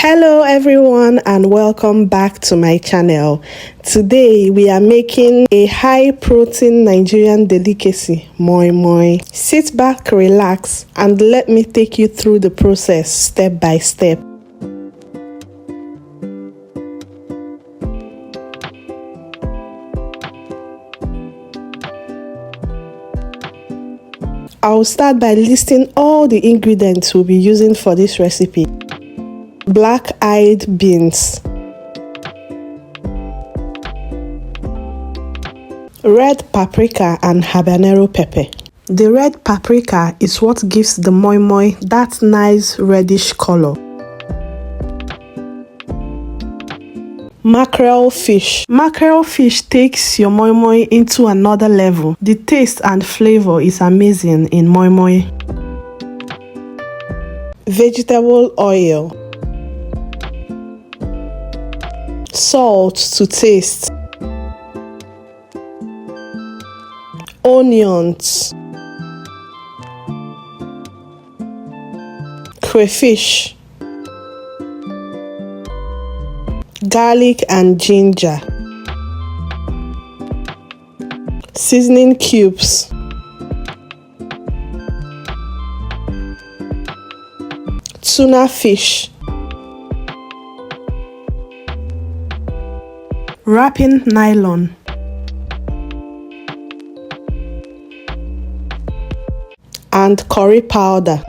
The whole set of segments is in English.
Hello everyone and welcome back to my channel. Today we are making a high protein Nigerian delicacy, Moi Moi. Sit back, relax and let me take you through the process step by step. I'll start by listing all the ingredients we'll be using for this recipe. Black-eyed beans, red paprika and habanero pepper. The red paprika is what gives the moi moi that nice reddish color. Mackerel fish. Mackerel fish takes your moi moi into another level. The taste and flavor is amazing in moi moi. Vegetable oil. Salt to taste. Onions. Crayfish. Garlic and ginger. Seasoning cubes. Tuna fish. Wrapping nylon. And curry powder.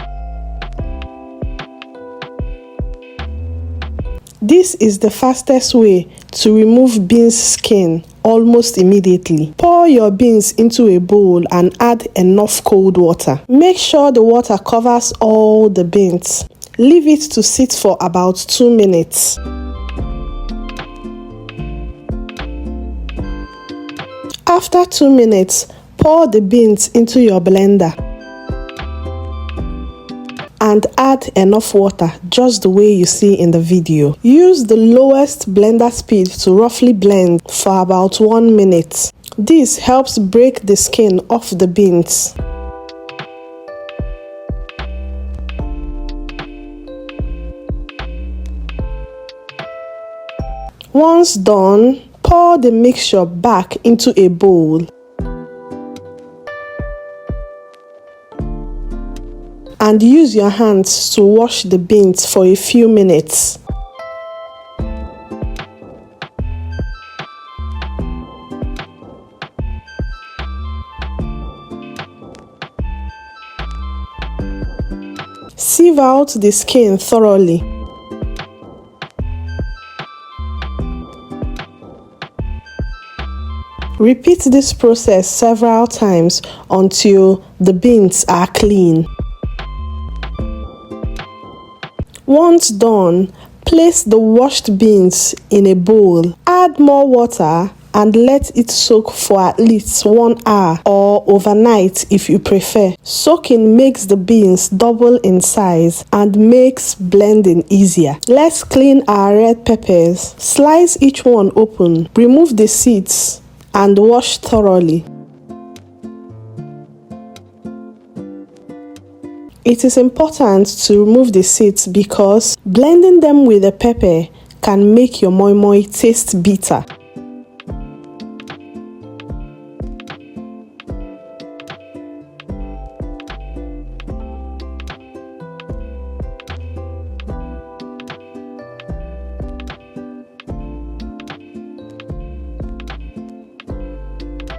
This is the fastest way to remove beans skin almost immediately. Pour your beans into a bowl and add enough cold water. Make sure the water covers all the beans. Leave it to sit for about 2 minutes. After 2 minutes, pour the beans into your blender and add enough water just the way you see in the video. Use the lowest blender speed to roughly blend for about 1 minute. This helps break the skin off the beans. Once done, pour the mixture back into a bowl and use your hands to wash the beans for a few minutes. Sieve out the skin thoroughly. Repeat this process several times until the beans are clean. Once done, place the washed beans in a bowl. Add more water and let it soak for at least 1 hour or overnight if you prefer. Soaking makes the beans double in size and makes blending easier. Let's clean our red peppers. Slice each one open. Remove the seeds and wash thoroughly. It is important to remove the seeds because blending them with the pepper can make your moi moi taste bitter.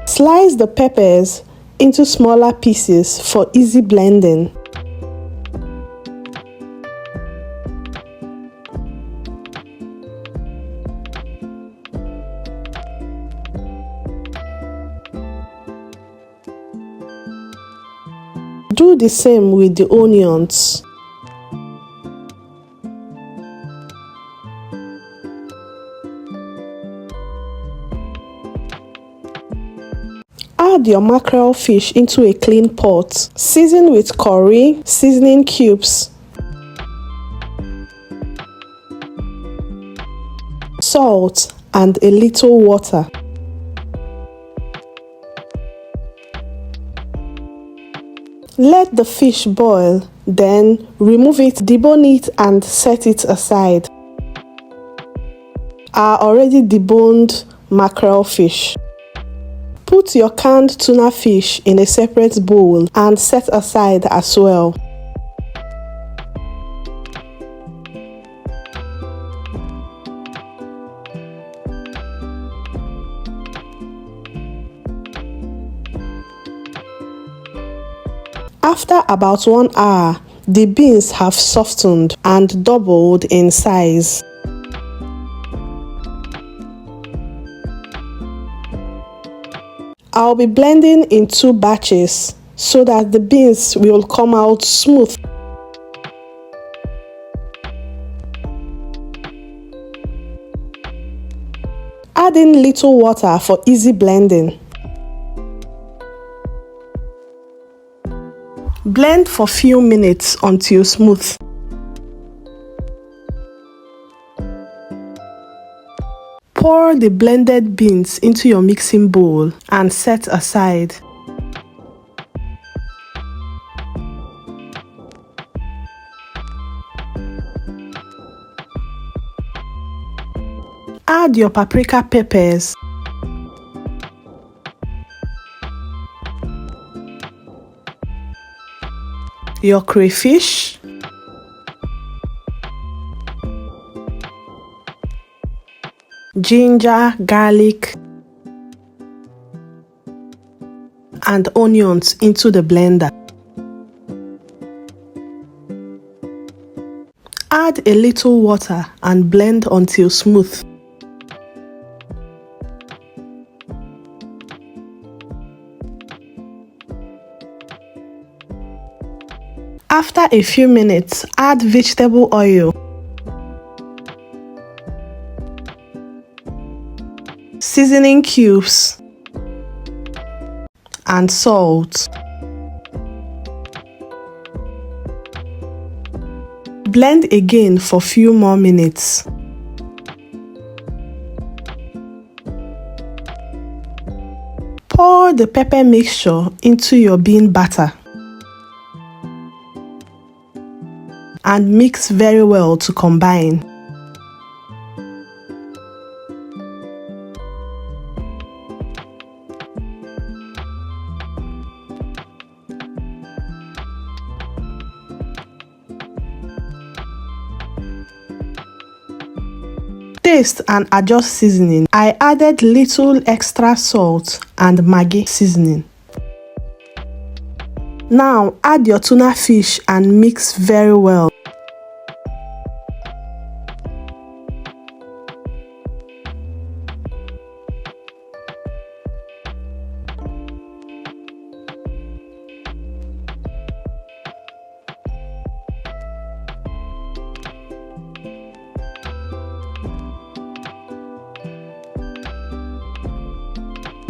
Slice the peppers into smaller pieces for easy blending. Do the same with the onions. Add your mackerel fish into a clean pot. Season with curry, seasoning cubes, salt, and a little water. Let the fish boil, then remove it, debone it and set it aside. our already deboned mackerel fish. Put your canned tuna fish in a separate bowl and set aside as well. After about 1 hour, the beans have softened and doubled in size. I'll be blending in 2 batches so that the beans will come out smooth. Add in little water for easy blending. Blend for few minutes until smooth. Pour the blended beans into your mixing bowl and set aside. Add your paprika peppers, your crayfish, ginger, garlic, and onions into the blender. Add a little water and blend until smooth. After a few minutes, add vegetable oil, seasoning cubes, and salt. Blend again for few more minutes. Pour the pepper mixture into your bean batter and mix very well to combine. Taste and adjust seasoning. I added little extra salt and Maggi seasoning. Now add your tuna fish and mix very well.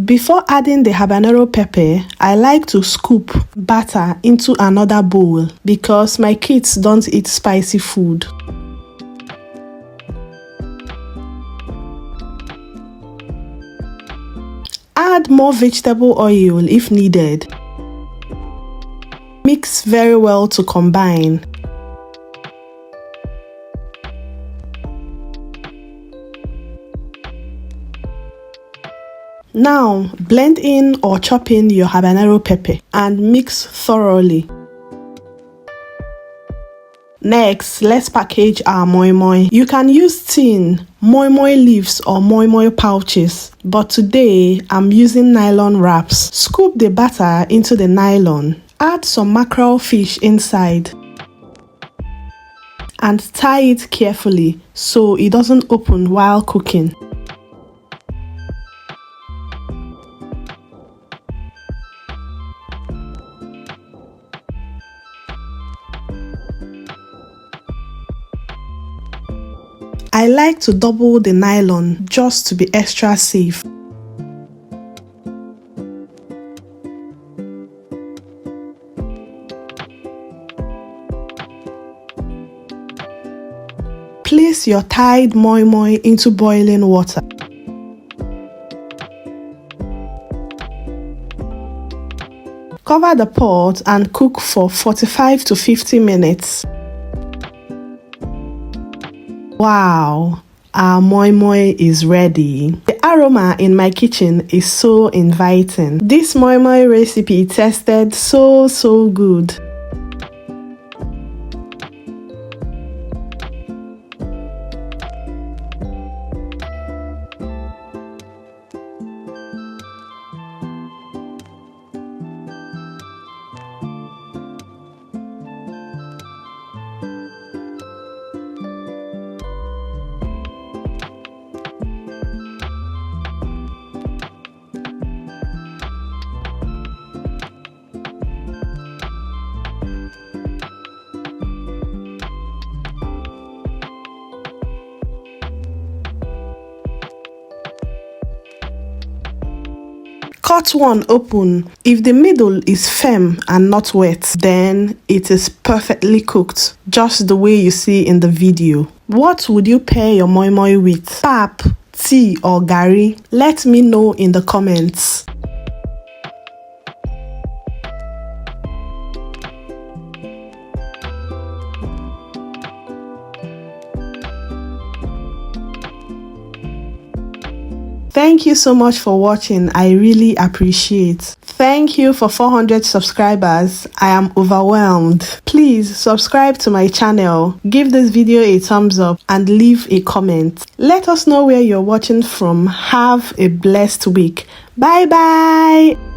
Before adding the habanero pepper, I like to scoop batter into another bowl because my kids don't eat spicy food. Add more vegetable oil if needed. Mix very well to combine. Now, blend in or chop in your habanero pepper and mix thoroughly. Next, let's package our moi moi. You can use tin, moi moi leaves or moi moi pouches, but today I'm using nylon wraps. Scoop the batter into the nylon. Add some mackerel fish inside and tie it carefully so it doesn't open while cooking. I like to double the nylon just to be extra safe. Place your tied moi moi into boiling water. Cover the pot and cook for 45 to 50 minutes. Wow! Our moi moi is ready. The aroma in my kitchen is so inviting. This moi moi recipe tasted so good. Cut one open. If the middle is firm and not wet, then it is perfectly cooked, just the way you see in the video. What would you pair your moi moi with? Pap, tea or garri? Let me know in the comments. Thank you so much for watching. I really appreciate. Thank you for 400 subscribers. I am overwhelmed. Please subscribe to my channel, give this video a thumbs up and leave a comment. Let us know where you're watching from. Have a blessed week. Bye bye.